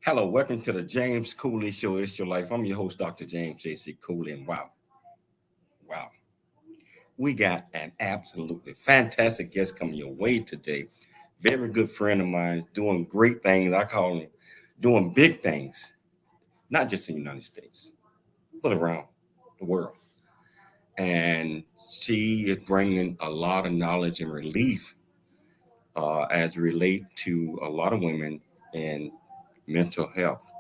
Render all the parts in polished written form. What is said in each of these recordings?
Hello, welcome to the James Cooley Show. It's your life. I'm your host, Dr. James J.C. Cooley. And wow, we got an absolutely fantastic guest coming your way today. Very good friend of mine, doing great things. I call him doing big things, not just in the United States, but around the world. And she is bringing a lot of knowledge and relief as relate to a lot of women in mental health.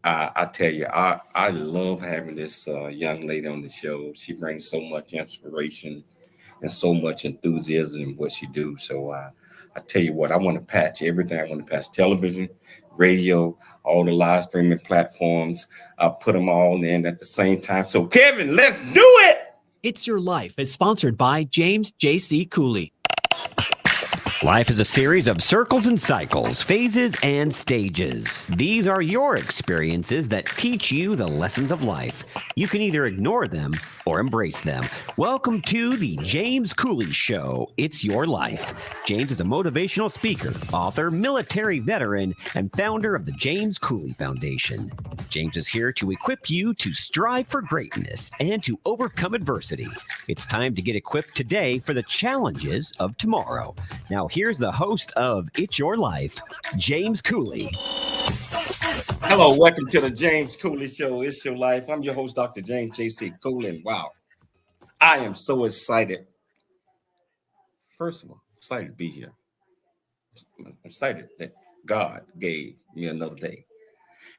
I tell you, I love having this young lady on the show. She brings so much inspiration and so much enthusiasm in what she do. So I tell you what, I want to patch everything. I want to patch television, radio, all the live streaming platforms. I put them all in at the same time. So Kevin, let's do it. It's Your Life is sponsored by James J.C. Cooley. Life is a series of circles and cycles, phases and stages. These are your experiences that teach you the lessons of life. You can either ignore them or embrace them. Welcome to the James Cooley Show. It's Your Life. James is a motivational speaker, author, military veteran, and founder of the James Cooley Foundation. James is here to equip you to strive for greatness and to overcome adversity. It's time to get equipped today for the challenges of tomorrow. Now, here's the host of It's Your Life, James Cooley. Hello, welcome to the James Cooley Show. It's Your Life. I'm your host, Dr. James J.C. Cooley. And wow, I am so excited. First of all, excited to be here. I'm excited that God gave me another day.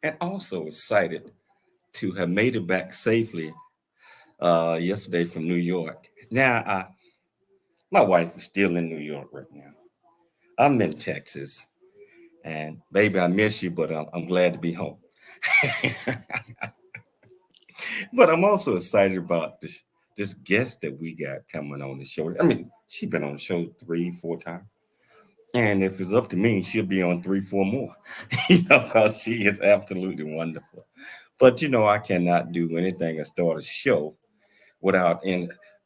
And also excited to have made it back safely yesterday from New York. Now, my wife is still in New York right now. I'm in Texas, and baby, I miss you, but I'm glad to be home. But I'm also excited about this guest that we got coming on the show. I mean, she's been on the show 3-4 times, and if it's up to me, she'll be on 3-4 more. Because she is absolutely wonderful. But I cannot do anything or start a show without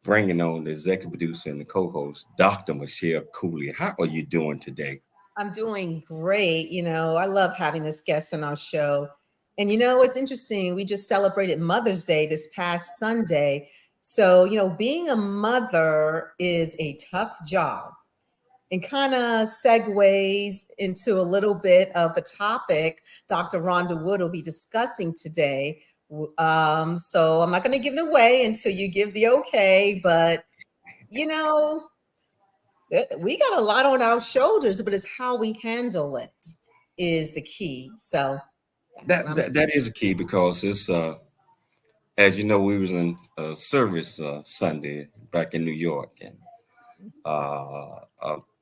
bringing on the executive producer and the co-host, Dr. Michelle Cooley. How are you doing today? I'm doing great. I love having this guest on our show. And it's interesting. We just celebrated Mother's Day this past Sunday. So, being a mother is a tough job, and kind of segues into a little bit of the topic Dr. Ronda Wood will be discussing today. So I'm not going to give it away until you give the okay, but we got a lot on our shoulders, but it's how we handle it is the key. So that is a key, because it's as you know, we was in service Sunday back in New York, and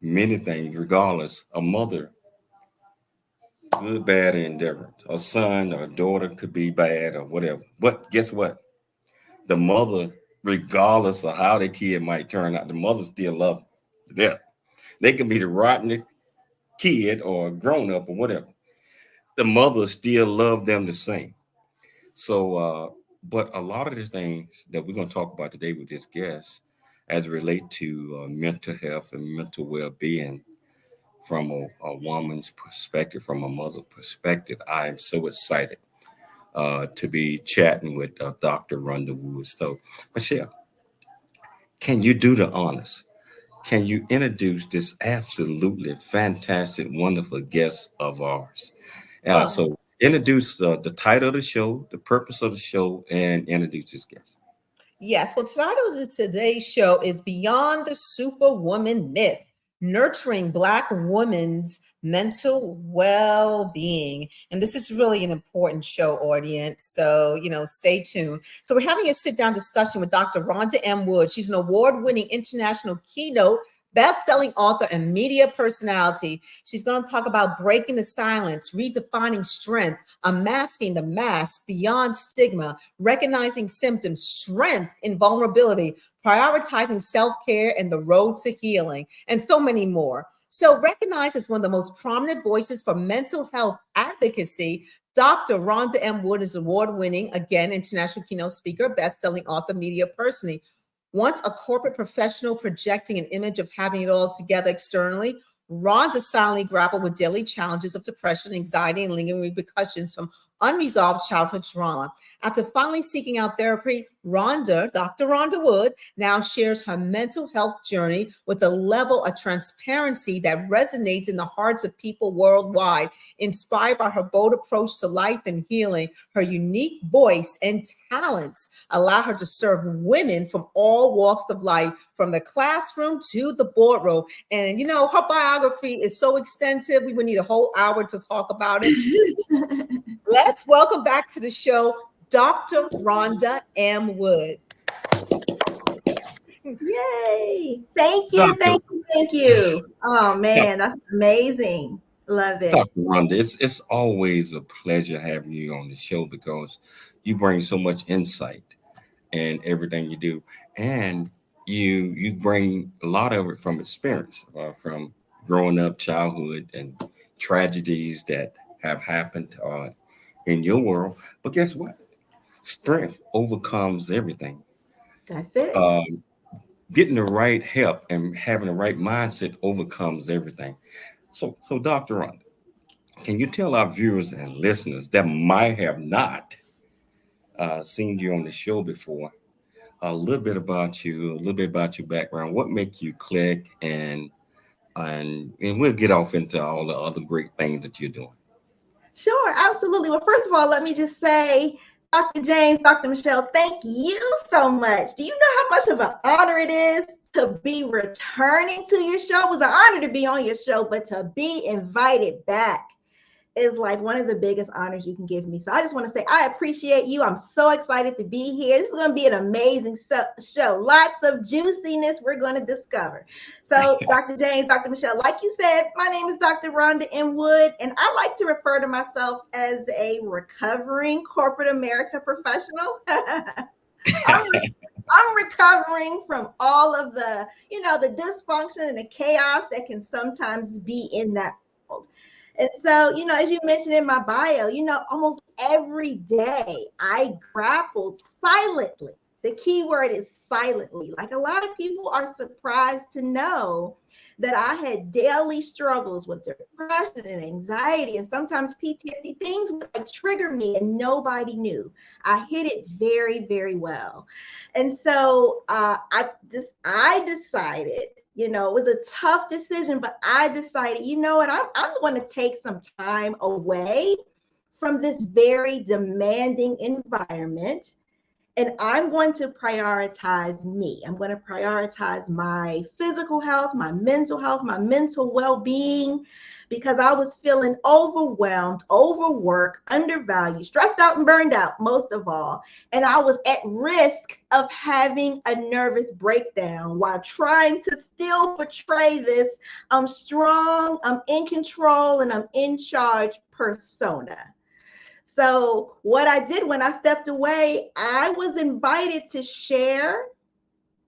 many things, regardless, a mother, good, bad, or indifferent. A son or a daughter could be bad or whatever. But guess what? The mother, regardless of how the kid might turn out, the mother still loves them. They can be the rotten kid or grown up or whatever. The mother still love them the same. So, but a lot of the things that we're going to talk about today with this guest, as it relate to mental health and mental well-being, from a woman's perspective, from a mother's perspective, I am so excited to be chatting with Dr. Ronda Wood. So, Michelle, can you do the honors? Can you introduce this absolutely fantastic, wonderful guest of ours? So introduce the title of the show, the purpose of the show, and introduce this guest. Yes. Well, the title of today's show is Beyond the Superwoman Myth, Nurturing Black Women's Mental Well-Being. And this is really an important show, audience. So, stay tuned. So we're having a sit-down discussion with Dr. Rhonda M. Wood. She's an award-winning international keynote, best-selling author, and media personality. She's going to talk about breaking the silence, redefining strength, unmasking the mask, beyond stigma, recognizing symptoms, strength in vulnerability, prioritizing self-care and the road to healing, and so many more. So recognized as one of the most prominent voices for mental health advocacy, Dr. Rhonda M. Wood is award-winning, again, international keynote speaker, best-selling author, media personality. Once a corporate professional projecting an image of having it all together externally, Rhonda silently grappled with daily challenges of depression, anxiety, and lingering repercussions from unresolved childhood trauma. After finally seeking out therapy, Dr. Ronda Wood, now shares her mental health journey with a level of transparency that resonates in the hearts of people worldwide. Inspired by her bold approach to life and healing, her unique voice and talents allow her to serve women from all walks of life, from the classroom to the boardroom. And you know, her biography is so extensive, we would need a whole hour to talk about it. Let's welcome back to the show, Dr. Rhonda M. Wood. Yay. Thank you. Thank you. Thank you. Oh man, that's amazing. Love it. Dr. Rhonda, it's always a pleasure having you on the show because you bring so much insight in everything you do. And you bring a lot of it from experience, from growing up, childhood, and tragedies that have happened in your world. But guess what? Strength overcomes everything. That's it. Getting the right help and having the right mindset overcomes everything. So Dr. Rhonda, can you tell our viewers and listeners that might have not seen you on the show before a little bit about you, a little bit about your background, what makes you click, and we'll get off into all the other great things that you're doing. Sure, absolutely. Well, first of all, let me just say, Dr. James, Dr. Michelle, thank you so much. Do you know how much of an honor it is to be returning to your show? It was an honor to be on your show, but to be invited back is like one of the biggest honors you can give me. So I just want to say I appreciate you. I'm so excited to be here. This is going to be an amazing show. Lots of juiciness we're going to discover. So Dr. James, Dr. Michelle, like you said, my name is Dr. Rhonda M. Wood, and I like to refer to myself as a recovering corporate America professional. I'm recovering from all of the, the dysfunction and the chaos that can sometimes be in that world. And so, as you mentioned in my bio, almost every day I grappled silently. The key word is silently. Like a lot of people are surprised to know that I had daily struggles with depression and anxiety and sometimes PTSD. Things would like trigger me and nobody knew. I hid it very, very well. And so I decided, it was a tough decision, but I decided, you know what, I'm going to take some time away from this very demanding environment. And I'm going to prioritize me. I'm going to prioritize my physical health, my mental well-being, because I was feeling overwhelmed, overworked, undervalued, stressed out, and burned out, most of all. And I was at risk of having a nervous breakdown while trying to still portray this I'm strong, I'm in control, and I'm in charge persona. So what I did when I stepped away, I was invited to share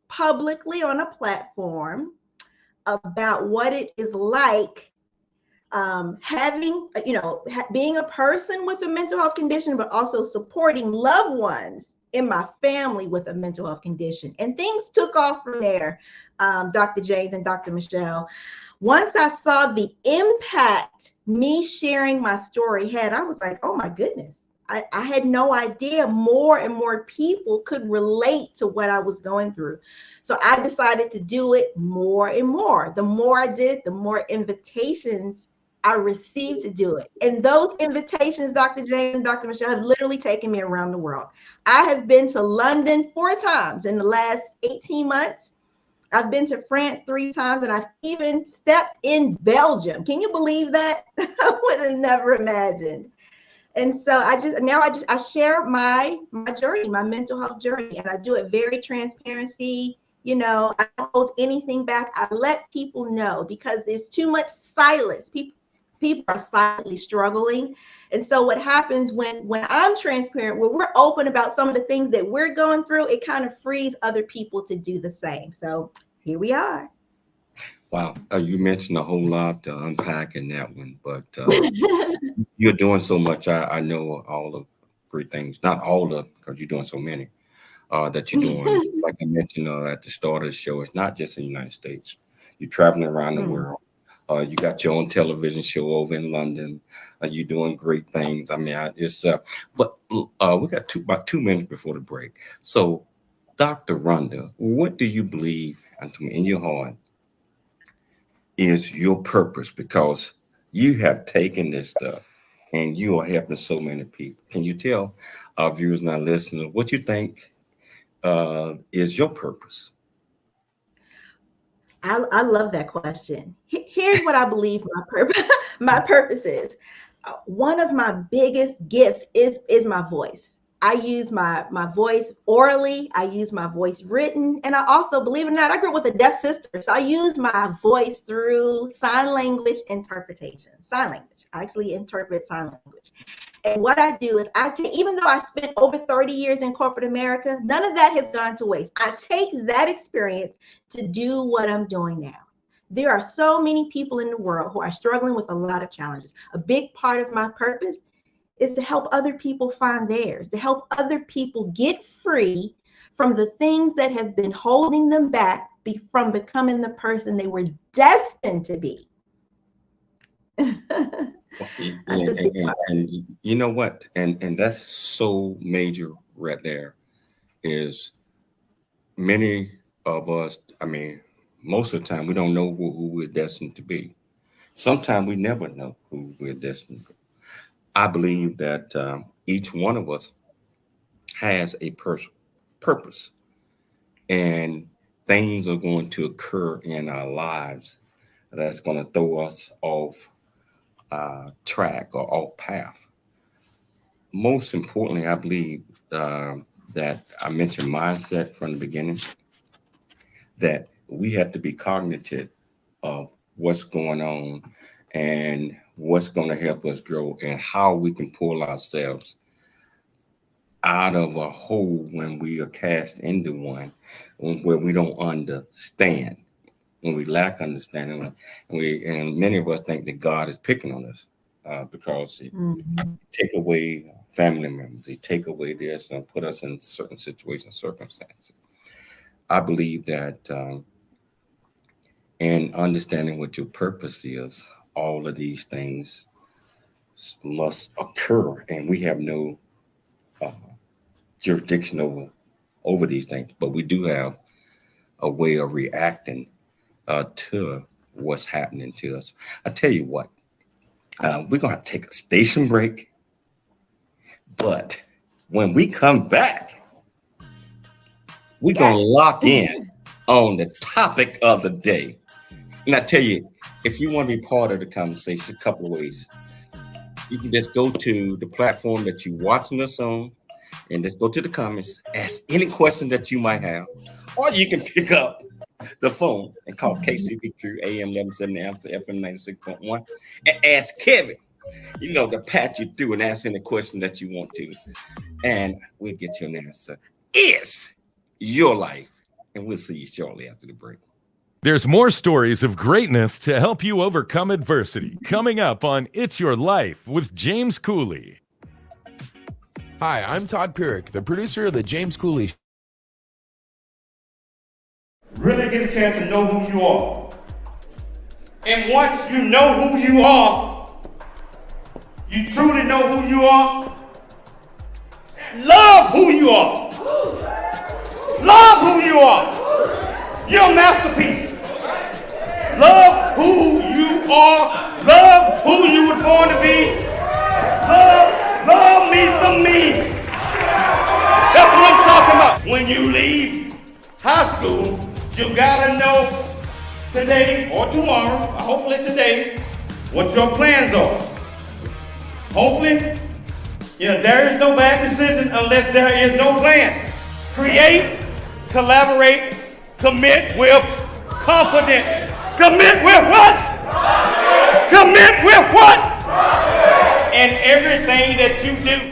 publicly on a platform about what it is like being a person with a mental health condition, but also supporting loved ones in my family with a mental health condition. And things took off from there, Dr. James and Dr. Michelle. Once I saw the impact me sharing my story had, I was like, oh my goodness, I had no idea more and more people could relate to what I was going through. So I decided to do it more and more. The more I did it, the more invitations I received to do it. And those invitations, Dr. James and Dr. Michelle, have literally taken me around the world. I have been to London 4 times in the last 18 months. I've been to France 3 times, and I've even stepped in Belgium. Can you believe that? I would have never imagined. And so I share my journey, my mental health journey, and I do it very transparency. I don't hold anything back. I let people know because there's too much silence. People are silently struggling. And so what happens when I'm transparent, when we're open about some of the things that we're going through, it kind of frees other people to do the same. So here we are. Wow. You mentioned a whole lot to unpack in that one, but you're doing so much. I know all the great things, not all the, because you're doing so many that you're doing. Like I mentioned at the start of the show, it's not just in the United States. You're traveling around the world. You got your own television show over in London. You're doing great things. I mean, but we got about 2 minutes before the break. So, Dr. Rhonda, what do you believe in your heart is your purpose? Because you have taken this stuff and you are helping so many people. Can you tell our viewers and our listeners what you think is your purpose? I love that question. Here's what I believe my purpose is. One of my biggest gifts is my voice. I use my voice orally. I use my voice written. And I also, believe it or not, I grew up with a deaf sister. So I use my voice through sign language interpretation. Sign language. I actually interpret sign language. And what I do is even though I spent over 30 years in corporate America, none of that has gone to waste. I take that experience to do what I'm doing now. There are so many people in the world who are struggling with a lot of challenges. A big part of my purpose is to help other people find theirs, to help other people get free from the things that have been holding them back from becoming the person they were destined to be. And you know what? And that's so major right there is many of us, I mean, most of the time we don't know who we're destined to be. Sometimes we never know who we're destined to be. I believe that each one of us has a purpose, and things are going to occur in our lives that's going to throw us off track or off path. Most importantly, I believe that I mentioned mindset from the beginning, that we have to be cognitive of what's going on and what's going to help us grow and how we can pull ourselves out of a hole when we are cast into one where we don't understand, when we lack understanding, and many of us think that God is picking on us because He take away family members, He take away this and put us in certain situations, circumstances. I believe that in understanding what your purpose is, all of these things must occur, and we have no jurisdiction over these things, but we do have a way of reacting to what's happening to us. I tell you what, we're going to take a station break, but when we come back, we're going to lock in on the topic of the day. And I tell you, if you want to be part of the conversation, a couple of ways. You can just go to the platform that you're watching us on and just go to the comments, ask any question that you might have, or you can pick up the phone and call KCBQ AM 1170 Amps FM 96.1 and ask Kevin, to pat you through and ask any question that you want to. And we'll get you an answer. It's your life. And we'll see you shortly after the break. There's more stories of greatness to help you overcome adversity coming up on It's Your Life with James Cooley. Hi, I'm Todd Pierick, the producer of The James Cooley Show. Really get a chance to know who you are. And once you know who you are, you truly know who you are, love who you are. Love who you are. You're a masterpiece. Love who you are. Love who you were born to be. Love me some me. That's what I'm talking about. When you leave high school, you gotta know today or tomorrow, or hopefully today, what your plans are. Hopefully, there is no bad decision unless there is no plan. Create, collaborate, commit with confidence. Commit with what? Commit with what? And everything that you do.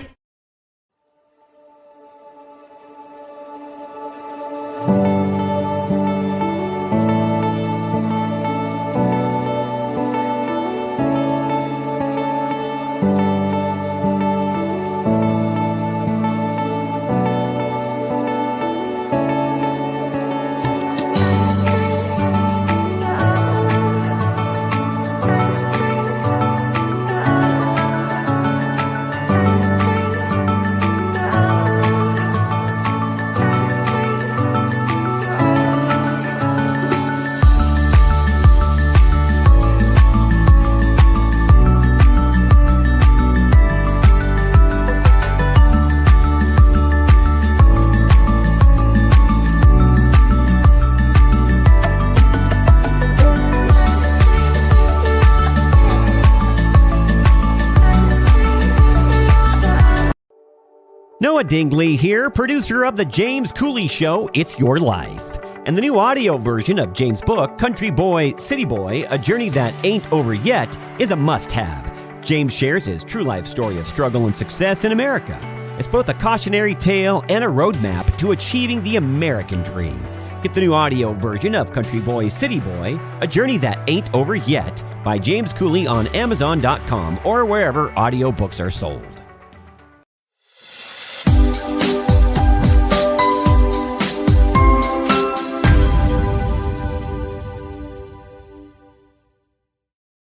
Noah Dingley here, producer of The James Cooley Show, It's Your Life. And the new audio version of James' book, Country Boy, City Boy, A Journey That Ain't Over Yet, is a must-have. James shares his true life story of struggle and success in America. It's both a cautionary tale and a roadmap to achieving the American dream. Get the new audio version of Country Boy, City Boy, A Journey That Ain't Over Yet by James Cooley on Amazon.com or wherever audiobooks are sold.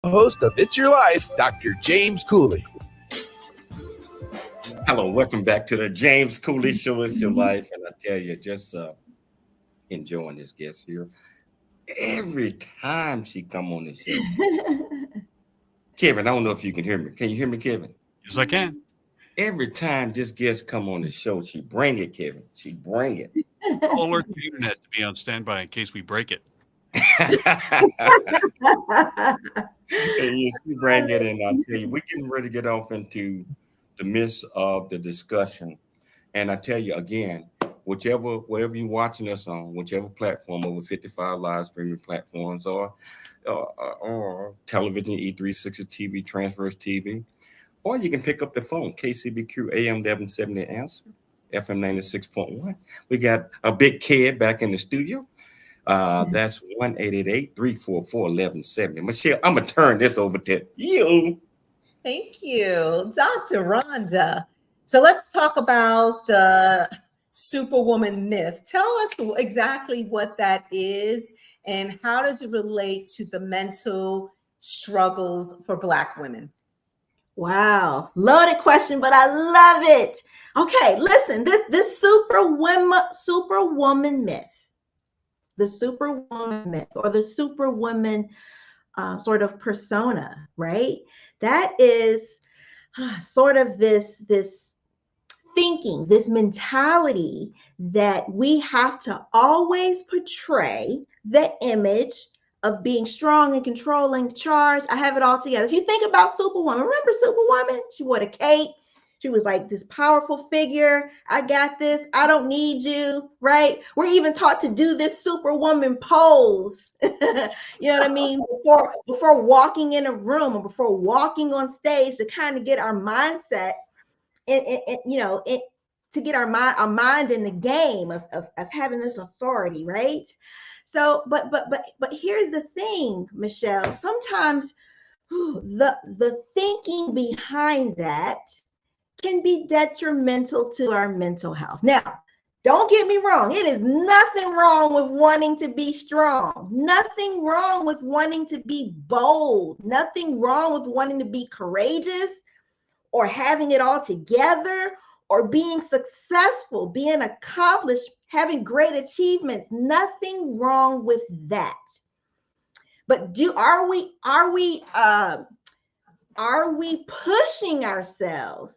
Host of It's Your Life, Dr. James Cooley. Hello, welcome back to the James Cooley Show. It's Your Life. And I tell you, just enjoying this guest here. Every time she come on the show. Kevin, I don't know if you can hear me. Can you hear me, Kevin? Yes, I can. Every time this guest come on the show, she bring it, Kevin. She bring it. I'll alert the internet to be on standby in case we break it. And you bring it in. I'll tell you, we're getting ready to get off into the midst of the discussion. And I tell you again, wherever you're watching us on, whichever platform, over 55 live streaming platforms or television, E360 TV, Transverse TV, or you can pick up the phone, KCBQ AM 1170 Answer, FM 96.1. We got a big kid back in the studio. That's 1-888-344-1170. Michelle, I'm going to turn this over to you. Thank you, Dr. Rhonda. So let's talk about the Superwoman myth. Tell us exactly what that is and how does it relate to the mental struggles for Black women? Wow, loaded question, but I love it. Okay, listen, this superwoman myth. The superwoman myth or the superwoman sort of persona, right? That is sort of this thinking, this mentality that we have to always portray the image of being strong and controlling, charged. I have it all together. If you think about Superwoman, remember Superwoman? She wore a cape. She was like this powerful figure. I got this. I don't need you, right? We're even taught to do this Superwoman pose. You know what I mean? Before walking in a room or before walking on stage to kind of get our mindset and to get our mind in the game of having this authority, right? So, but here's the thing, Michelle. Sometimes the thinking behind that can be detrimental to our mental health. Now, don't get me wrong. It is nothing wrong with wanting to be strong. Nothing wrong with wanting to be bold. Nothing wrong with wanting to be courageous or having it all together or being successful, being accomplished, having great achievements. Nothing wrong with that. But are we pushing ourselves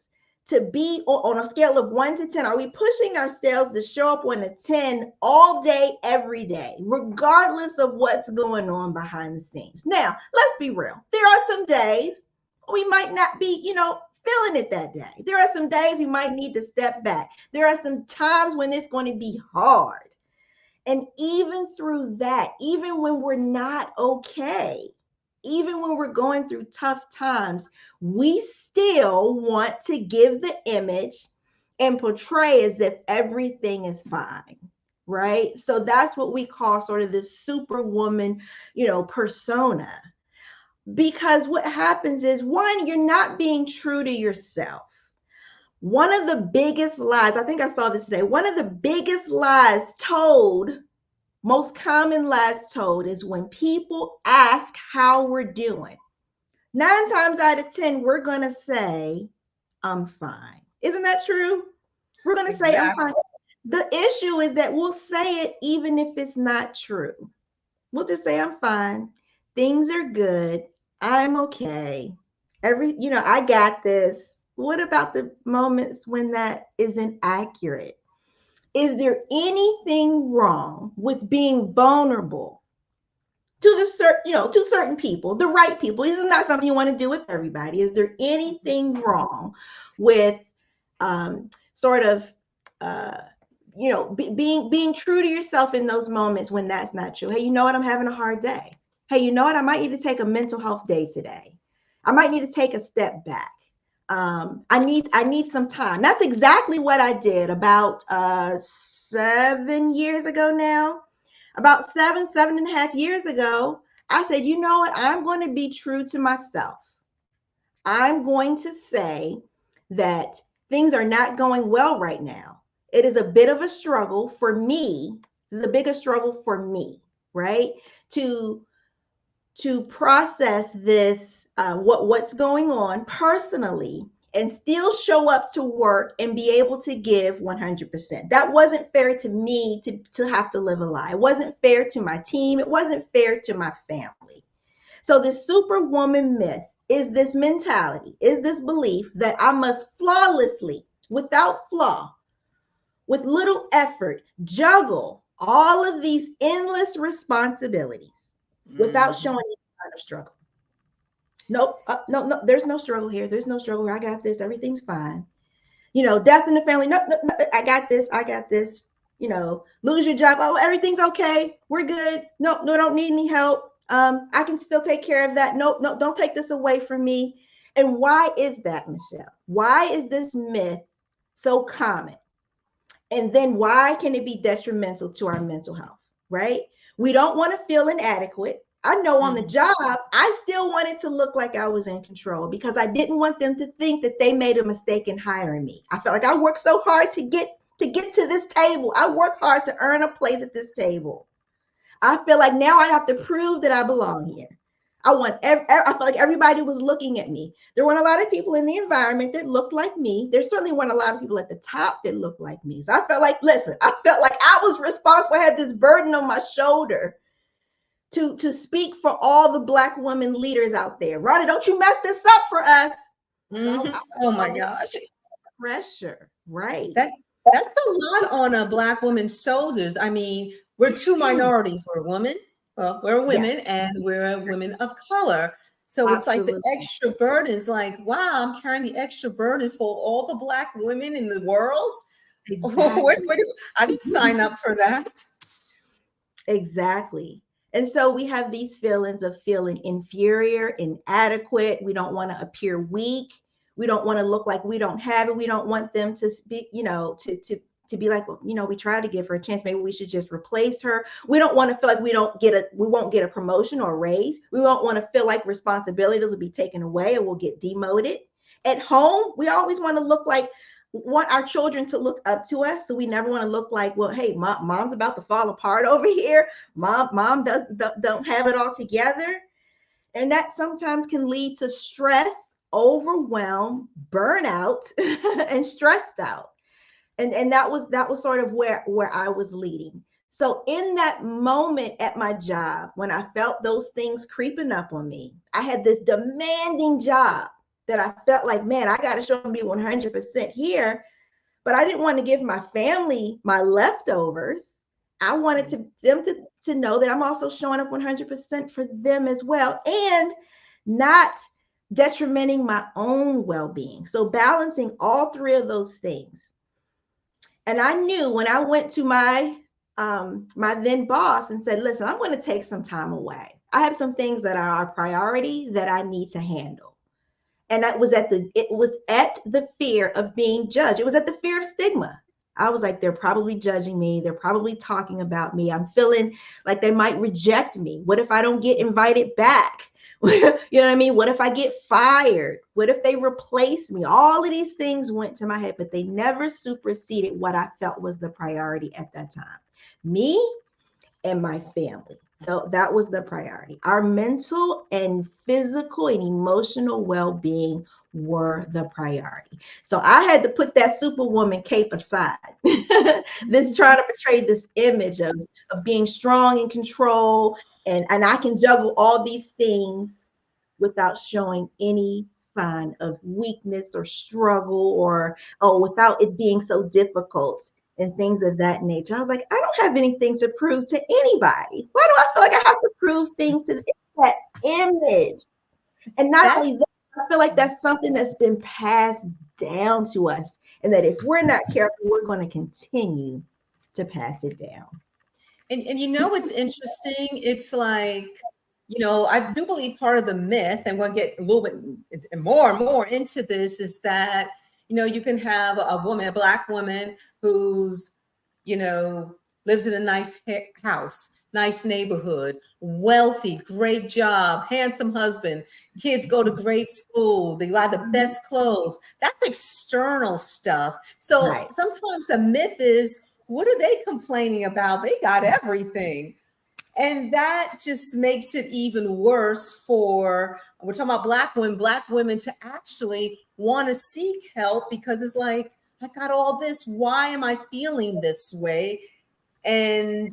to be on a scale of 1 to 10? Are we pushing ourselves to show up on a 10 all day, every day, regardless of what's going on behind the scenes? Now, let's be real. There are some days we might not be, feeling it that day. There are some days we might need to step back. There are some times when it's going to be hard. And even through that, even when we're not okay, even when we're going through tough times, we still want to give the image and portray as if everything is fine, right? So that's what we call sort of this superwoman, persona. Because what happens is, one, you're not being true to yourself. One of the biggest lies, I think I saw this today, one of the biggest lies told, most common lies told, is when people ask how we're doing. 9 times out of 10, we're going to say, I'm fine. Isn't that true? We're going to say, I'm fine. The issue is that we'll say it even if it's not true. We'll just say, I'm fine. Things are good. I'm okay. I got this. What about the moments when that isn't accurate? Is there anything wrong with being vulnerable to certain people, the right people? This is not something you want to do with everybody. Is there anything wrong with sort of, being true to yourself in those moments when that's not true. Hey, you know what? I'm having a hard day. Hey, you know what? I might need to take a mental health day today. I might need to take a step back. I need some time. That's exactly what I did about 7 years ago now. About 7.5 years ago, I said, you know what? I'm going to be true to myself. I'm going to say that things are not going well right now. It is a bit of a struggle for me. This is a bigger struggle for me, right? To process this, what's going on personally, and still show up to work and be able to give 100%. That wasn't fair to me to have to live a lie. It wasn't fair to my team. It wasn't fair to my family. So the Superwoman myth is this mentality, is this belief that I must flawlessly, without flaw, with little effort, juggle all of these endless responsibilities without showing any kind of struggle. Nope, no, there's no struggle here. There's no struggle here. I got this. Everything's fine. Death in the family. No, I got this. Lose your job. Oh, everything's okay. We're good. No, don't need any help. I can still take care of that. No, don't take this away from me. And why is that, Michelle? Why is this myth so common? And then why can it be detrimental to our mental health, right? We don't want to feel inadequate. I know on the job, I still wanted to look like I was in control because I didn't want them to think that they made a mistake in hiring me. I felt like I worked so hard to get to this table. I worked hard to earn a place at this table. I feel like now I have to prove that I belong here. I felt like everybody was looking at me. There weren't a lot of people in the environment that looked like me. There certainly weren't a lot of people at the top that looked like me. So I felt like I was responsible. I had this burden on my shoulder to speak for all the Black women leaders out there. Rhonda, don't you mess this up for us. Mm-hmm. Oh my gosh. Pressure, right. That's a lot on a Black woman's shoulders. I mean, we're two minorities. We're women. Well, we're women, and we're women of color. So Absolutely. It's like the extra burden is like, wow, I'm carrying the extra burden for all the Black women in the world. Exactly. I didn't sign up for that. Exactly. And so we have these feelings of feeling inferior, inadequate. We don't want to appear weak. We don't want to look like we don't have it. We don't want them to speak, to be like, well, we tried to give her a chance. Maybe we should just replace her. We don't want to feel like we won't get a promotion or a raise. We won't want to feel like responsibilities will be taken away or we'll get demoted. At home, we always want to want our children to look up to us. So we never want to look like, well, hey, mom's about to fall apart over here. Mom don't have it all together. And that sometimes can lead to stress, overwhelm, burnout, and stressed out. And that was sort of where I was leading. So in that moment at my job, when I felt those things creeping up on me, I had this demanding job that I felt like, man, I got to show me 100% here. But I didn't want to give my family my leftovers. I wanted them to know that I'm also showing up 100% for them as well, and not detrimenting my own well-being. So balancing all three of those things. And I knew when I went to my then boss and said, listen, I'm going to take some time away. I have some things that are a priority that I need to handle. And it was at the fear of being judged. It was at the fear of stigma. I was like, they're probably judging me. They're probably talking about me. I'm feeling like they might reject me. What if I don't get invited back? You know what I mean? What if I get fired? What if they replace me? All of these things went to my head, but they never superseded what I felt was the priority at that time. Me and my family. So that was the priority. Our mental and physical and emotional well-being were the priority. So I had to put that Superwoman cape aside. This trying to portray this image of being strong in control, and I can juggle all these things without showing any sign of weakness or struggle or without it being so difficult and things of that nature. I was like, I don't have anything to prove to anybody. Why do I feel like I have to prove things to that image? And not only that, I feel like that's something that's been passed down to us. and that if we're not careful, we're going to continue to pass it down. And you know what's interesting? It's like, I do believe part of the myth, and we'll get a little bit more and more into this, is that, you can have a woman, a Black woman who's, lives in a nice house, nice neighborhood, wealthy, great job, handsome husband, kids go to great school, they buy the best clothes. That's external stuff. So sometimes the myth is, what are they complaining about? They got everything. And that just makes it even worse we're talking about Black women to actually want to seek help, because it's like, I got all this. Why am I feeling this way? And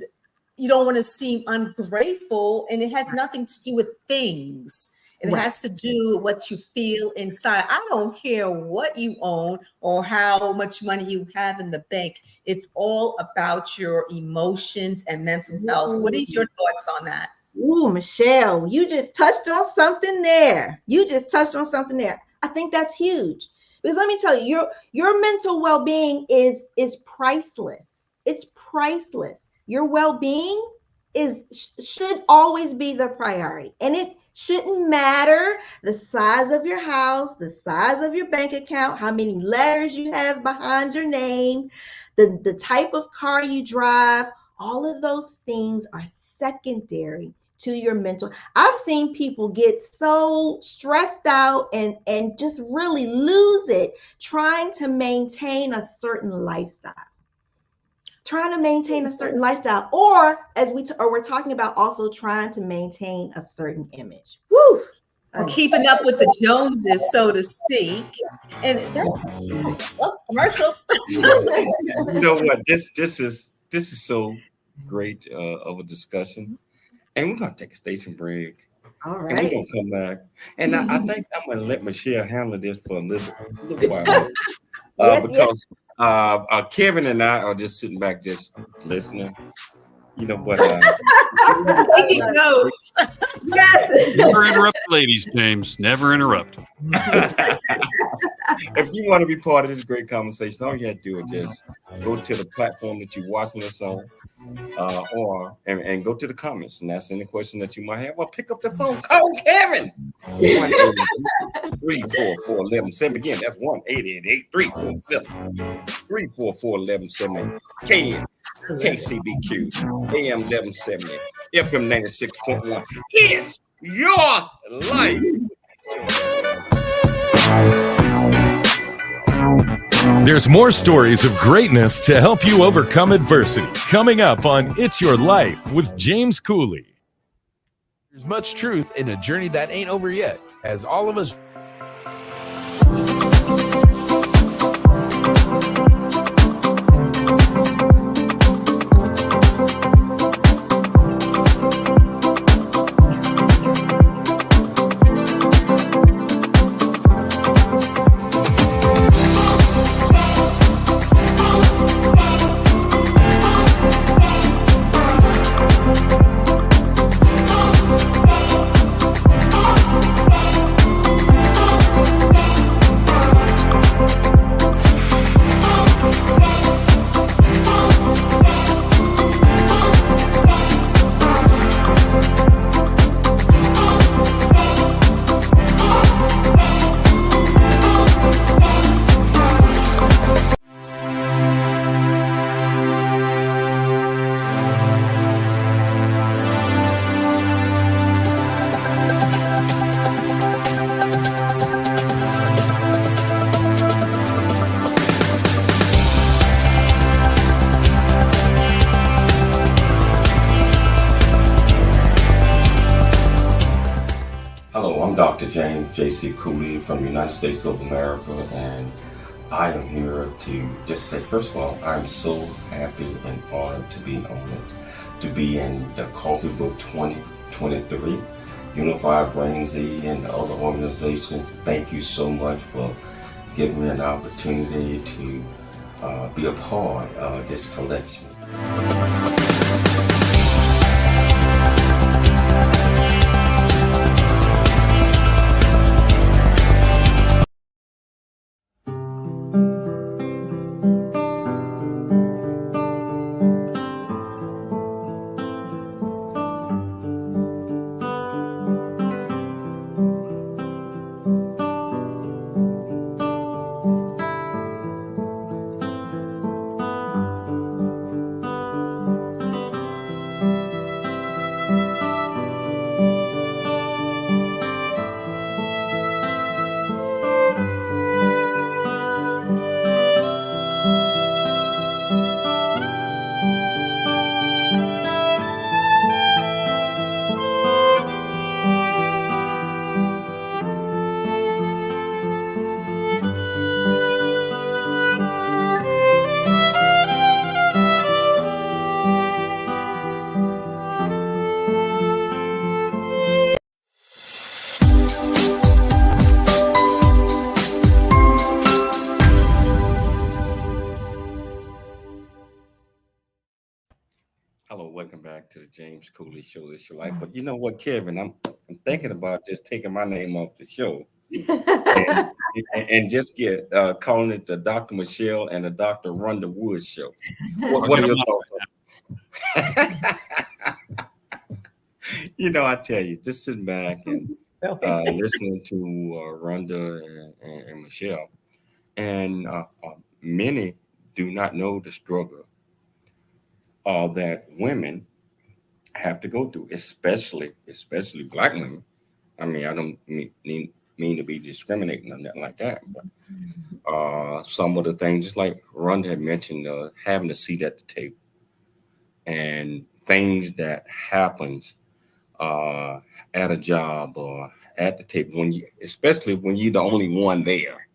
you don't want to seem ungrateful. And it has nothing to do with things. It has to do with what you feel inside. I don't care what you own or how much money you have in the bank. It's all about your emotions and mental health. What is your thoughts on that? Ooh, Michelle, you just touched on something there. I think that's huge. Because let me tell you, your mental well-being is priceless. It's priceless. Your well-being should always be the priority. And it shouldn't matter the size of your house, the size of your bank account, how many letters you have behind your name, the type of car you drive. All of those things are secondary to your mental. I've seen people get so stressed out and just really lose it trying to maintain a certain lifestyle. Or as we're talking about, also trying to maintain a certain image. Woo! Or keeping up with the Joneses, so to speak. And that's commercial. You know what? This is so great of a discussion. And we're gonna take a station break. All right. And we're gonna come back. And I think I'm gonna let Michelle handle this for a little while. Because Kevin and I are just sitting back, just listening. But taking notes. Yes. Never interrupt, ladies, James. Never interrupt. If you want to be part of this great conversation, all you have to do is just go to the platform that you're watching us on, and go to the comments and ask any question that you might have, or pick up the phone, call Kevin. 344-1178. Again, that's 1-888-347-344-1178. KCBQ, AM 1170, FM 96.1. It's your life. There's more stories of greatness to help you overcome adversity coming up on It's Your Life with James Cooley. There's much truth in a journey that ain't over yet, as all of us. Dr. James J.C. Cooley from the United States of America, and I am here to just say, first of all, I'm so happy and honored to be on it, to be in the Coffee Book 2023, Unified Brain Z, and the other organizations. Thank you so much for giving me an opportunity to be a part of this collection. Hello, welcome back to the James Cooley Show. It's your life. But you know what, Kevin? I'm thinking about just taking my name off the show and just get calling it the Dr. Michelle and the Dr. Ronda Wood Show. I'll What get are him your on. thoughts on I tell you, just sitting back and listening to Rhonda and Michelle, and many do not know the struggle that women have to go through, especially Black women. I mean, I don't mean to be discriminating or nothing like that, but some of the things, just like Rhonda had mentioned, having a seat at the table and things that happens at a job or at the table when you, especially when you're the only one there.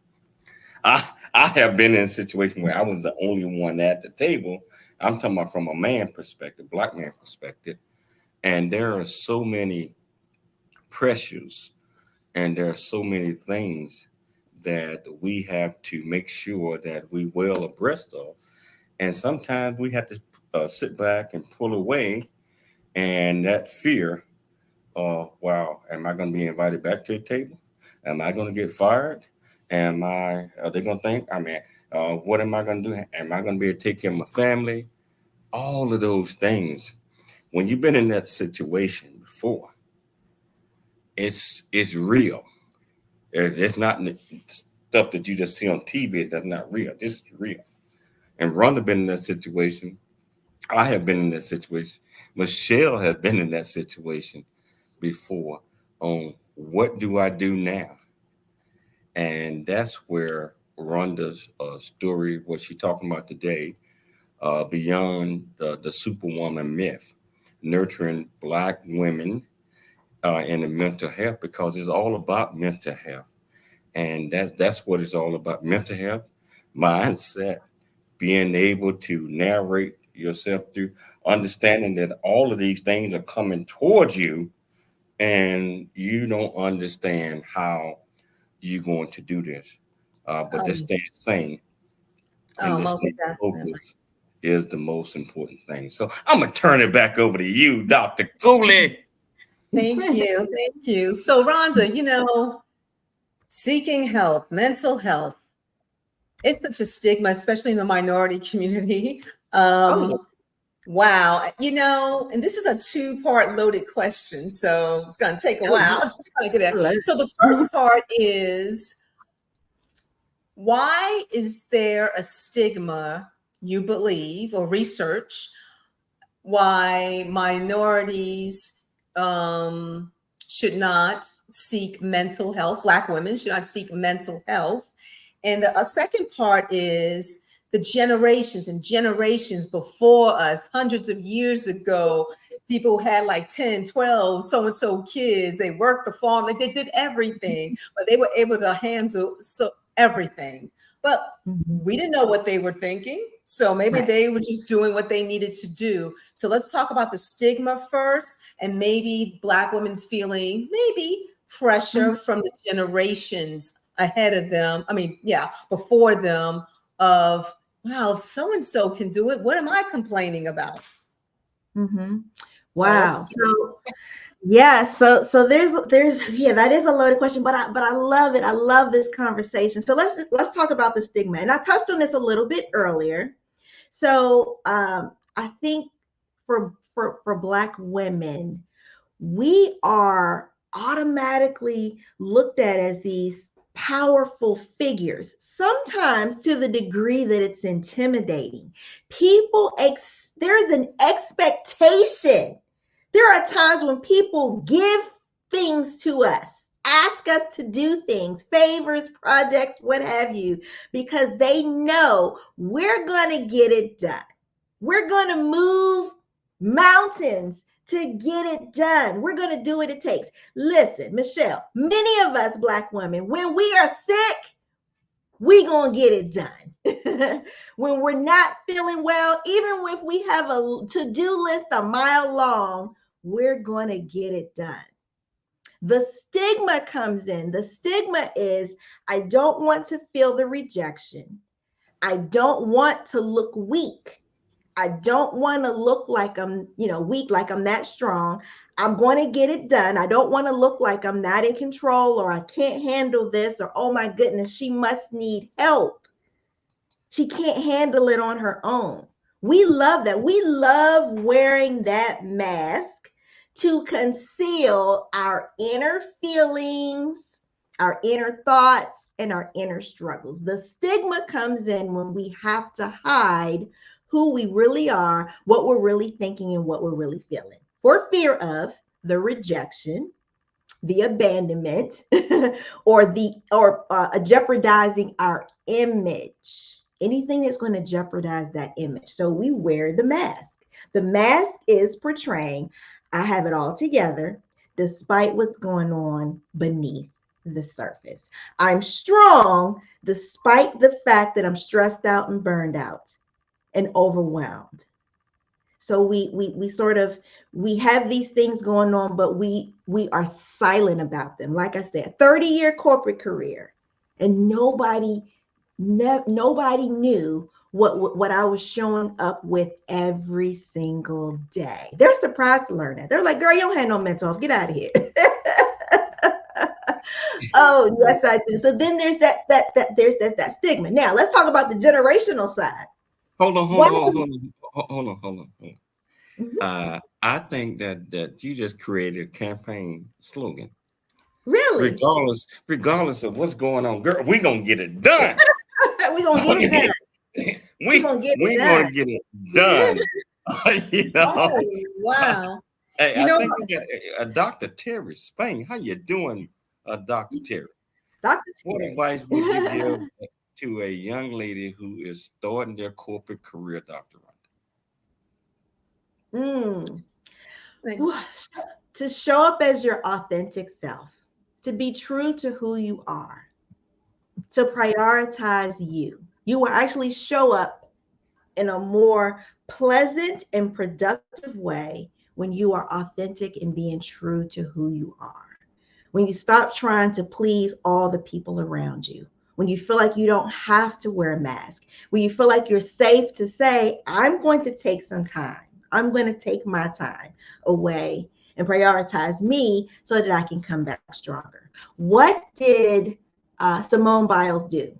I have been in a situation where I was the only one at the table. I'm talking about from a man perspective, Black man perspective, and there are so many pressures and there are so many things that we have to make sure that we well abreast of. And sometimes we have to sit back and pull away, and that fear, wow, am I going to be invited back to the table? Am I going to get fired? Are they going to think, I mean, what am I going to do? Am I going to be able to take care of my family? All of those things. When you've been in that situation before, it's real. It's not stuff that you just see on TV. That's not real. This is real. And Rhonda been in that situation. I have been in that situation. Michelle has been in that situation before. On what do I do now? And that's where Rhonda's story, what she's talking about today, beyond the Superwoman myth, nurturing Black women in the mental health, because it's all about mental health. And that's what it's all about: mental health, mindset, being able to narrate yourself through, understanding that all of these things are coming towards you, and you don't understand how you're going to do this. But just staying sane and just Most staying definitely. focused is the most important thing. So I'm gonna turn it back over to you, Dr. Cooley. Thank you. Thank you. So, Rhonda, seeking help, mental health, it's such a stigma, especially in the minority community. Wow. And this is a two-part loaded question, so it's going to take a while. Just trying to get there. So the first part is, why is there a stigma, you believe, or research, why minorities should not seek mental health, Black women should not seek mental health? And the second part is the generations and generations before us, hundreds of years ago, people had like 10, 12, so-and-so kids. They worked the farm, like they did everything, but they were able to handle everything. But we didn't know what they were thinking. So maybe they were just doing what they needed to do. So let's talk about the stigma first, and maybe Black women feeling maybe pressure from the generations ahead of them. Before them, of, wow, so-and-so can do it. What am I complaining about? Wow. So there's that is a loaded question, but I love it. I love this conversation. So let's talk about the stigma. And I touched on this a little bit earlier. So I think for Black women, we are automatically looked at as these powerful figures, sometimes to the degree that it's intimidating. There's an expectation. There are times when people give things to us, ask us to do things, favors, projects, what have you, because they know we're going to get it done. We're going to move mountains to get it done. We're going to do what it takes. Listen, Michelle, many of us Black women, when we are sick, we going to get it done. When we're not feeling well, even if we have a to-do list a mile long, we're going to get it done. The stigma comes in. The stigma is, I don't want to feel the rejection. I don't want to look weak. I don't want to look like I'm, weak, like I'm that strong. I'm going to get it done. I don't want to look like I'm not in control, or I can't handle this, or, oh my goodness, she must need help. She can't handle it on her own. We love that. We love wearing that mask to conceal our inner feelings, our inner thoughts, and our inner struggles. The stigma comes in when we have to hide who we really are, what we're really thinking, and what we're really feeling, for fear of the rejection, the abandonment, or jeopardizing our image. Anything that's going to jeopardize that image. So we wear the mask. The mask is portraying, I have it all together, despite what's going on beneath the surface. I'm strong, despite the fact that I'm stressed out and burned out and overwhelmed. So we have these things going on, but we are silent about them. Like I said, 30-year corporate career, and nobody knew what I was showing up with every single day. They're surprised to learn that. They're like, girl, you don't have no mental health. Get out of here. Oh, yes, I do. So then there's that stigma. Now let's talk about the generational side. Hold on. Mm-hmm. I think that you just created a campaign slogan. Really? Regardless of what's going on, girl, we're gonna get it done. We're gonna get it done. We're gonna get it done. Oh, wow. Hey, I think we got a Dr. Terry Spain. How you doing, Dr. Terry? Dr. What Terry. advice would you give to a young lady who is starting their corporate career, Dr. Ronda? To show up as your authentic self, to be true to who you are, to prioritize you. You will actually show up in a more pleasant and productive way when you are authentic and being true to who you are. When you stop trying to please all the people around you, when you feel like you don't have to wear a mask, when you feel like you're safe to say, I'm going to take some time. I'm going to take my time away and prioritize me so that I can come back stronger. What did Simone Biles do?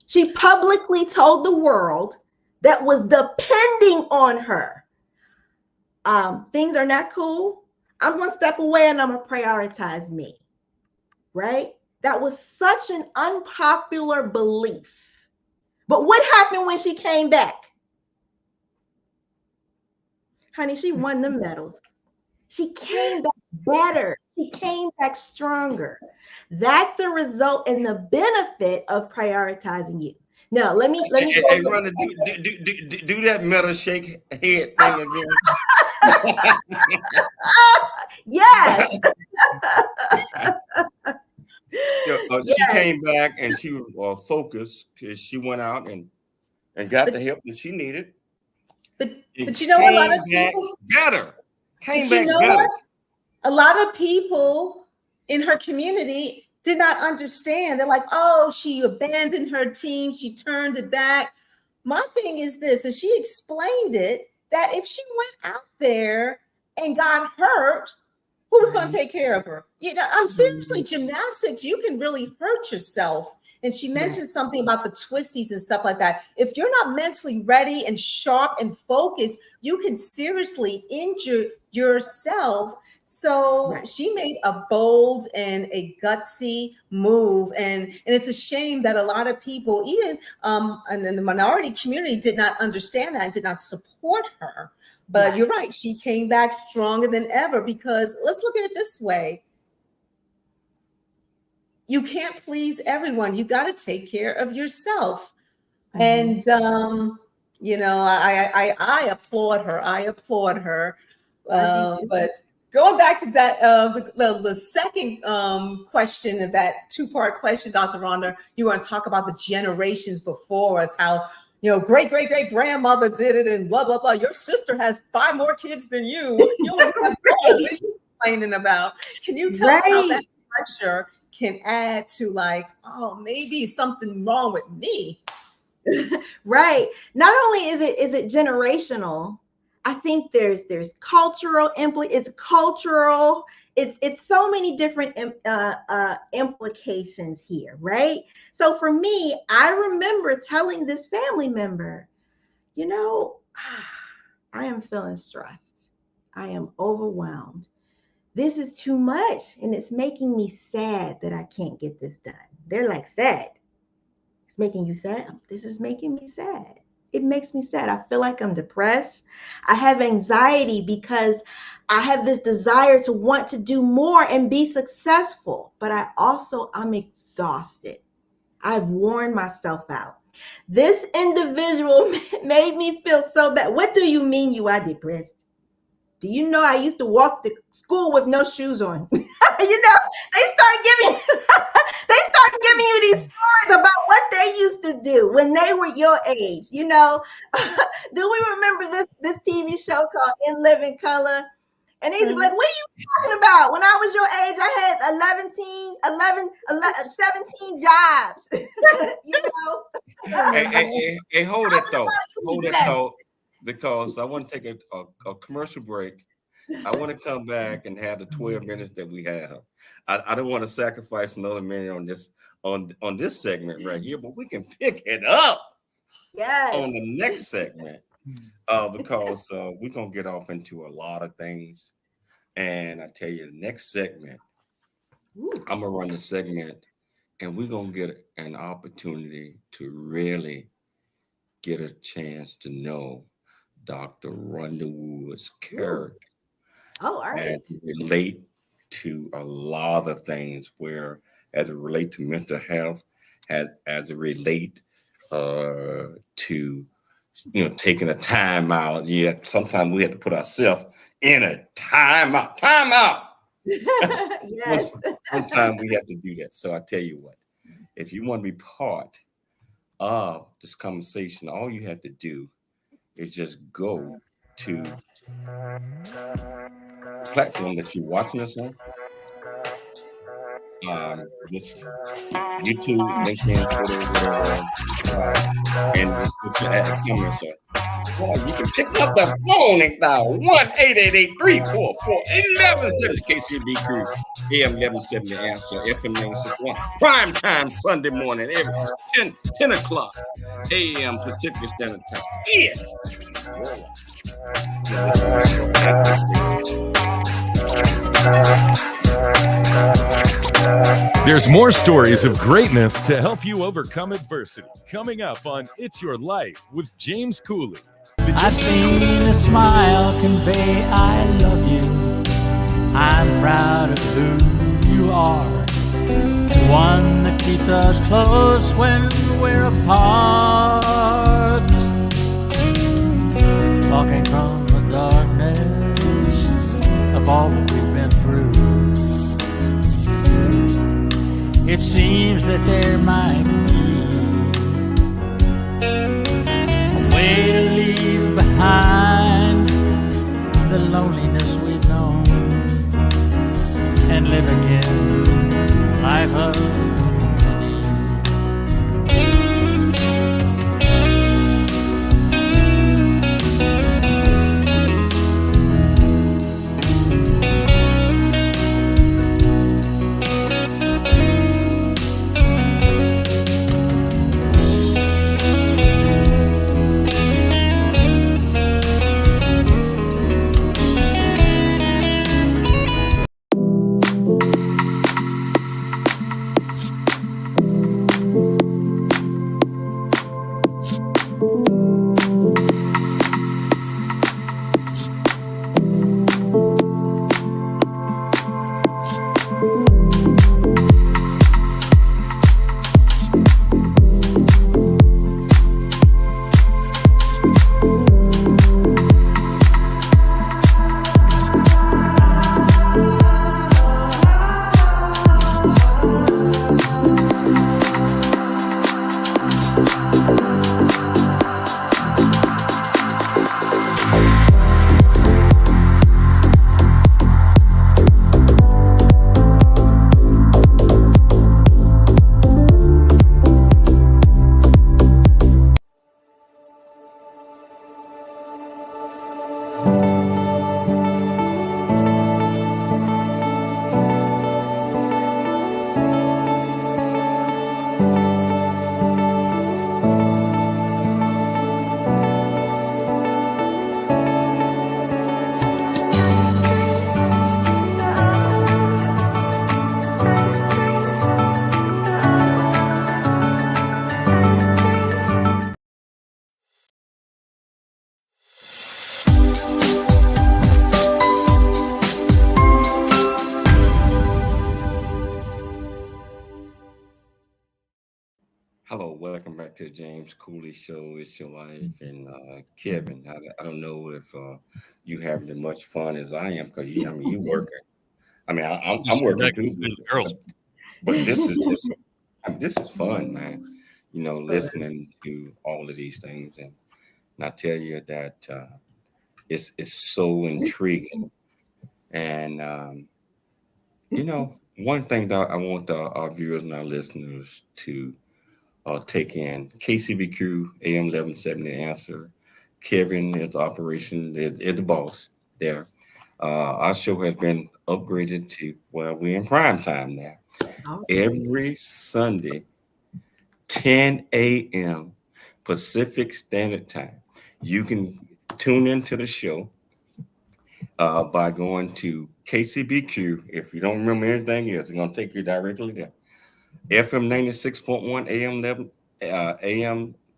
She publicly told the world that was depending on her. Things are not cool. I'm going to step away and I'm going to prioritize me. Right? That was such an unpopular belief. But what happened when she came back? Honey, she won the medals. She came back better. She came back stronger. That's the result and the benefit of prioritizing you. Now, let me Hey, Rhonda, do that metal shake head thing again. Yes. She came back and she was focused. She went out and got the help that she needed. But you know, a lot of people came back better. A lot of people in her community did not understand. They're like, oh, she abandoned her team. She turned it back. My thing is this, and she explained it, that if she went out there and got hurt, who was going to take care of her? You know, I'm seriously, gymnastics, you can really hurt yourself. And she mentioned something about the twisties and stuff like that. If you're not mentally ready and sharp and focused, you can seriously injure yourself. So she made a bold and a gutsy move. And it's a shame that a lot of people, even in the minority community, did not understand that and did not support her. But you're right. She came back stronger than ever, because let's look at it this way. You can't please everyone. You got to take care of yourself. And, you know, I applaud her. I applaud her. But going back to that, the second question of that two-part question, Dr. Rhonda, you want to talk about the generations before us, how, you know, great grandmother did it and blah, blah, blah. Your sister has 5 more kids than you. You only have 4. What are you complaining about? Can you tell us how that pressure can add to, like, oh, maybe something wrong with me? Right. Not only is it generational, I think there's cultural it's so many different implications here, right? So for me, I remember telling this family member, you know, I am feeling stressed. I am overwhelmed. This is too much, and it's making me sad that I can't get this done. They're like, sad? It's making you sad? This is making me sad. It makes me sad. I feel like I'm depressed. I have anxiety because I have this desire to want to do more and be successful, but I'm exhausted. I've worn myself out. This individual made me feel so bad. What do you mean you are depressed? Do you know I used to walk to school with no shoes on? They start giving you these stories about what they used to do when they were your age. Do we remember this TV show called In Living Color? And they'd be like, what are you talking about? When I was your age, I had 17 jobs. Hey, hold it though, because I want to take a commercial break. I want to come back and have the 12 minutes that we have. I don't want to sacrifice another minute on this segment right here, but we can pick it up on the next segment because we're going to get off into a lot of things. And I tell you, the next segment, I'm going to run the segment and we're going to get an opportunity to really get a chance to know Dr. Ronda Wood's character. Oh, all right. As it relate to a lot of things, where as it relate to mental health, as it relate to taking a time out. Yeah, sometimes we have to put ourselves in a time out. Yes. Sometimes we have to do that. So I tell you what, if you want to be part of this conversation, all you have to do is just go to the platform that you're watching us on. It's YouTube, LinkedIn, Twitter, and just put your comments on. Well, you can pick up the phone and dial 1-888-344-1170 KCB Crew, AM 1170 Answer, FM 961. Prime time Sunday morning, every 10 o'clock AM Pacific Standard Time. Yes. There's more stories of greatness to help you overcome adversity. Coming up on It's Your Life with James Cooley. I've seen a smile convey I love you. I'm proud of who you are. One that keeps us close when we're apart. Talking from the darkness of all that we've been through. It seems that there might be a way to leave behind the loneliness we've known and live again a life of back to James Cooley show. It's your life, and Kevin. I don't know if you having as much fun as I am because you working. I mean, I'm Just working that too, the girls. but this is just this is fun, man. Listening to all of these things, and I tell you that it's so intriguing. And one thing that I want our viewers and our listeners to take in: KCBQ AM 1170 Answer. Kevin is operation is the boss there. Our show has been upgraded to, well, we're in prime time now. Awesome. Every Sunday, 10 a.m. Pacific Standard Time. You can tune into the show by going to KCBQ. If you don't remember anything else, it's going to take you directly there. FM 96.1 AM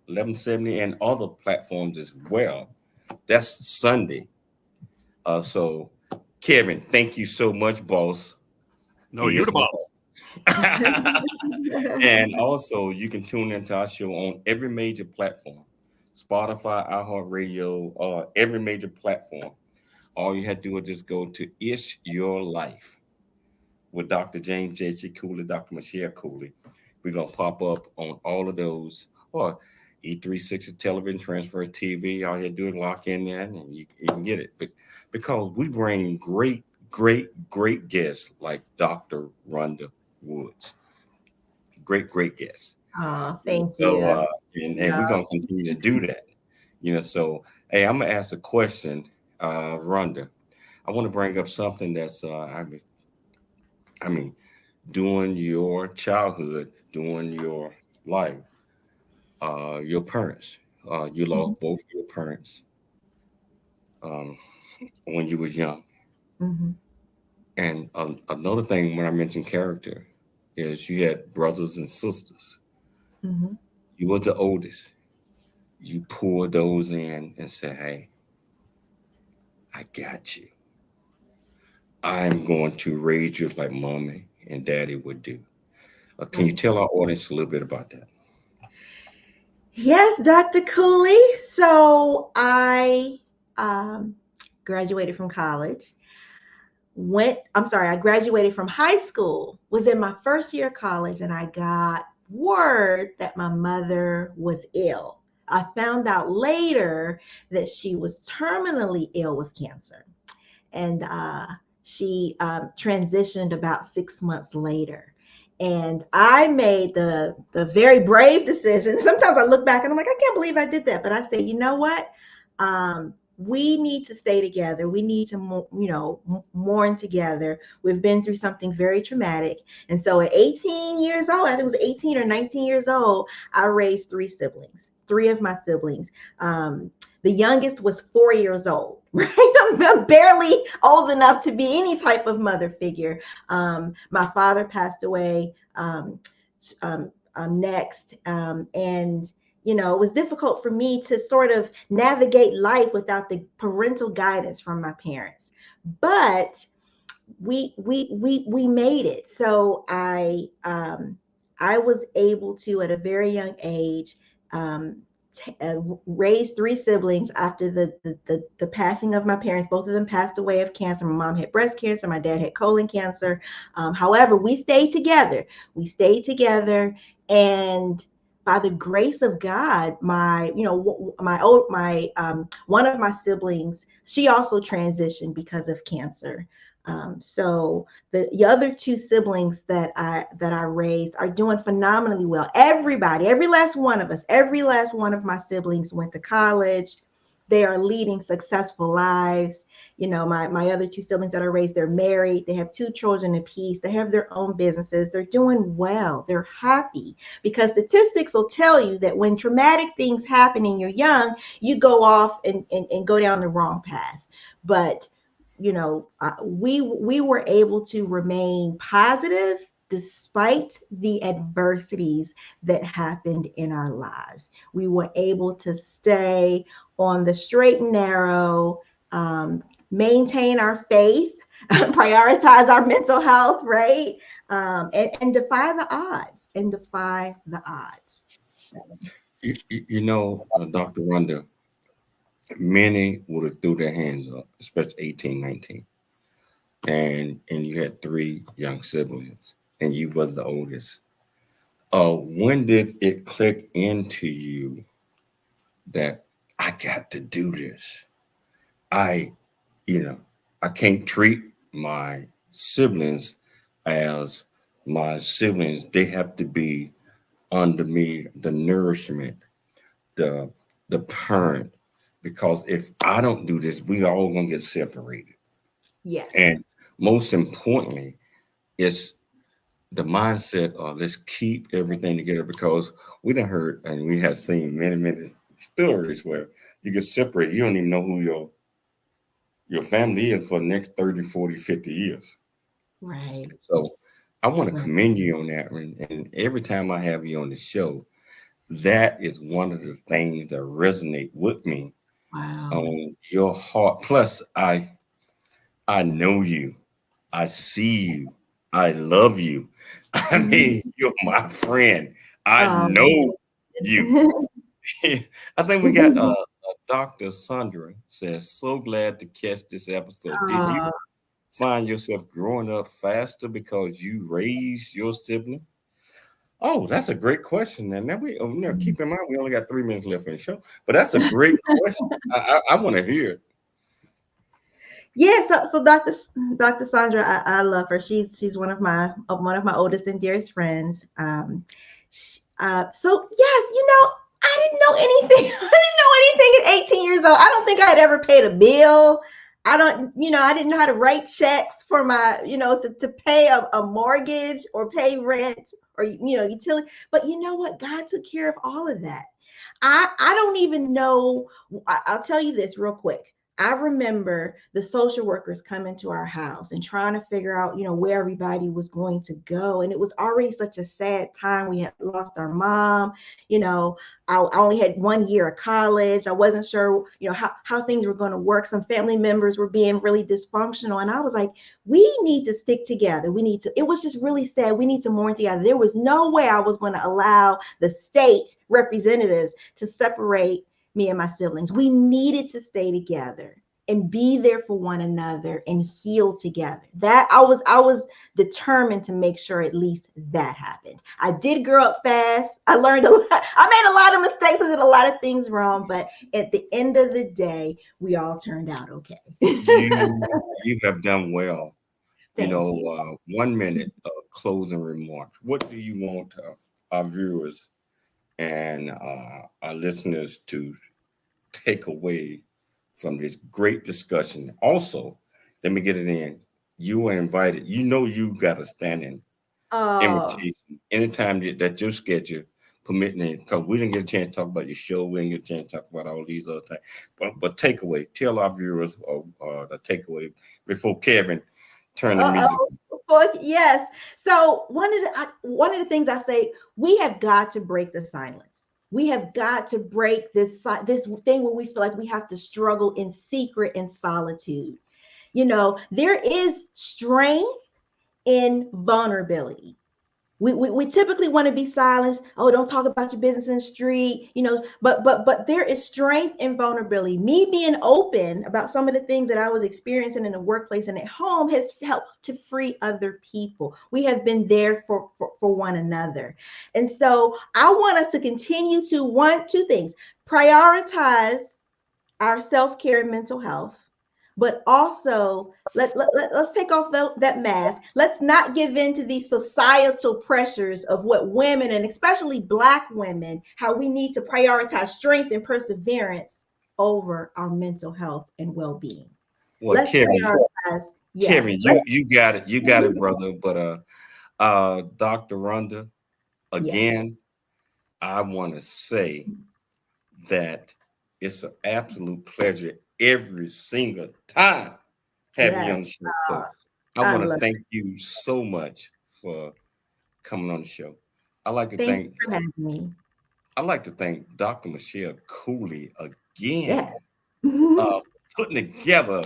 1170 and other platforms as well. That's Sunday. So, Kevin, thank you so much, boss. No, you're the boss. And also, you can tune into our show on every major platform: Spotify, iHeartRadio, every major platform. All you have to do is just go to It's Your Life with Dr. James J.C. Cooley, Dr. Michelle Cooley. We're going to pop up on all of those, or E360 television, transfer TV. All you have to do is lock in there and you can get it. But because we bring great guests like Dr. Ronda Wood. Great guests. Oh, thank So, you. and we're going to continue to do that. So, hey, I'm going to ask a question, Rhonda. I want to bring up something that's, I mean, during your childhood, during your life, your parents, you lost both your parents when you was young. Mm-hmm. And another thing when I mentioned character is you had brothers and sisters. Mm-hmm. You were the oldest. You pour those in and say, hey, I got you. I'm going to raise you like mommy and daddy would do. Can you tell our audience a little bit about that? Yes, Dr. Cooley. So I graduated from college. I graduated from high school, was in my first year of college, and I got word that my mother was ill. I found out later that she was terminally ill with cancer. And she transitioned about 6 months later. And I made the very brave decision. Sometimes I look back and I'm like, I can't believe I did that. But I said, you know what? We need to stay together. We need to, mourn together. We've been through something very traumatic. And so at 18 years old, I think it was 18 or 19 years old, I raised three of my siblings. The youngest was 4 years old, right? I'm barely old enough to be any type of mother figure. My father passed away next. And it was difficult for me to sort of navigate life without the parental guidance from my parents. But we made it. So I was able to, at a very young age, raised three siblings after the passing of my parents. Both of them passed away of cancer. My mom had breast cancer. My dad had colon cancer. However, we stayed together. And by the grace of God, one of my siblings, she also transitioned because of cancer. So the other two siblings that I raised are doing phenomenally well. Every last one of my siblings went to college. They are leading successful lives. My other two siblings that I raised, they're married. They have 2 children apiece. They have their own businesses. They're doing well. They're happy, because statistics will tell you that when traumatic things happen and you're young, you go off and go down the wrong path. But we were able to remain positive despite the adversities that happened in our lives. We were able to stay on the straight and narrow, maintain our faith, prioritize our mental health, right? And defy the odds. You know, Dr. Rhonda, many would have threw their hands up, especially 18, 19. And you had three young siblings, and you was the oldest. When did it click into you that I got to do this? I, you know, I can't treat my siblings as my siblings. They have to be under me, the nourishment, the the parent. Because if I don't do this, we all gonna get separated. Yes. And most importantly, it's the mindset of let's keep everything together because we done heard and we have seen many, many stories where you get separated. You don't even know who your family is for the next 30, 40, 50 years. Right. So I want to Right. commend you on that. And every time I have you on the show, that is one of the things that resonate with me Wow. on your heart. Plus, I know you. I see you. I love you. I mean, you're my friend. I know you. I think we got Dr. Sandra says, so glad to catch this episode. Did you find yourself growing up faster because you raised your sibling? Oh, that's a great question. And now keep in mind, we only got 3 minutes left in the show, but that's a great question. I want to hear it. Yeah, so Dr. Sandra, I love her. She's one of my oldest and dearest friends. So yes, I didn't know anything. I didn't know anything at 18 years old. I don't think I had ever paid a bill. I didn't know how to write checks for my, to pay a mortgage or pay rent or utility. But you know what? God took care of all of that. I don't even know. I'll tell you this real quick. I remember the social workers coming to our house and trying to figure out, where everybody was going to go. And it was already such a sad time. We had lost our mom. I only had 1 year of college. I wasn't sure, how things were going to work. Some family members were being really dysfunctional. And I was like, we need to stick together. It was just really sad. We need to mourn together. There was no way I was going to allow the state representatives to separate me and my siblings. We needed to stay together and be there for one another and heal together. That I was determined to make sure at least that happened. I did grow up fast. I learned a lot. I made a lot of mistakes. I did a lot of things wrong, but at the end of the day, we all turned out okay. You have done well. Thank you. 1 minute of closing remarks. What do you want our viewers and our listeners to take away from this great discussion? Also, let me get it in. You were invited. You got a standing invitation anytime that your schedule permitting, because we didn't get a chance to talk about your show. We didn't get a chance to talk about all these other things. But takeaway, tell our viewers the takeaway before Kevin turn the music. Yes. So one of the things I say, we have got to break the silence. We have got to break this thing where we feel like we have to struggle in secret and solitude. There is strength in vulnerability. We typically want to be silenced. Oh, don't talk about your business in the street, but there is strength in vulnerability. Me being open about some of the things that I was experiencing in the workplace and at home has helped to free other people. We have been there for one another. And so I want us to continue to two things: prioritize our self-care and mental health, but also let's take off that mask. Let's not give in to these societal pressures of what women, and especially Black women, how we need to prioritize strength and perseverance over our mental health and well-being. Well, let's Kevin, prioritize. Yes. Kevin, you got it, brother. But Dr. Rhonda, again, I want to say that it's an absolute pleasure every single time having you on the show. So I want to thank you so much for coming on the show. I'd like to thank you for having me. I'd like to thank Dr. Michelle Cooley again putting together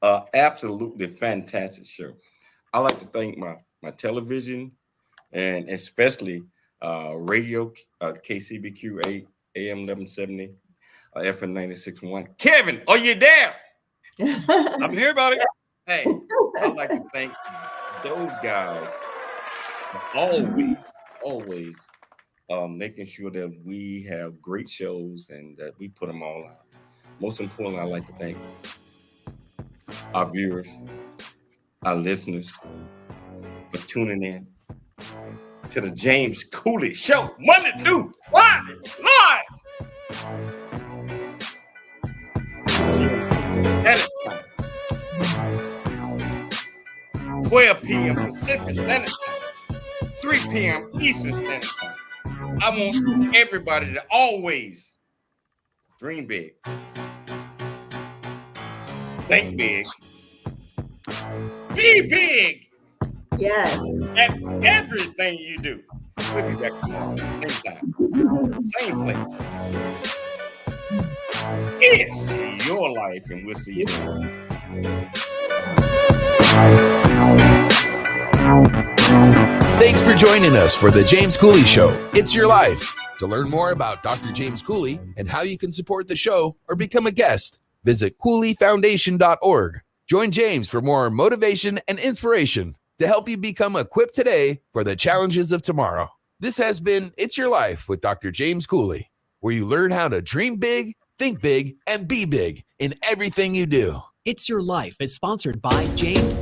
an absolutely fantastic show. I'd like to thank my television and especially radio KCBQ AM 1170, FM 96.1. Kevin, are you there? I'm here, buddy. Hey, I'd like to thank those guys for always making sure that we have great shows and that we put them all out. Most importantly, I'd like to thank our viewers, our listeners for tuning in to the James Cooley Show, Monday through Friday, live. Standard Time. 12 p.m. Pacific Standard Time, 3 p.m. Eastern Standard Time. I want everybody to always dream big, think big, be big. Yes. At everything you do. We'll be back tomorrow, same time, same place. It's your life, and we'll see you tomorrow. Thanks for joining us for the James Cooley Show. It's your life. To learn more about Dr. James Cooley and how you can support the show or become a guest, visit CooleyFoundation.org. Join James for more motivation and inspiration to help you become equipped today for the challenges of tomorrow. This has been It's Your Life with Dr. James Cooley, where you learn how to dream big, think big, and be big in everything you do. It's Your Life is sponsored by James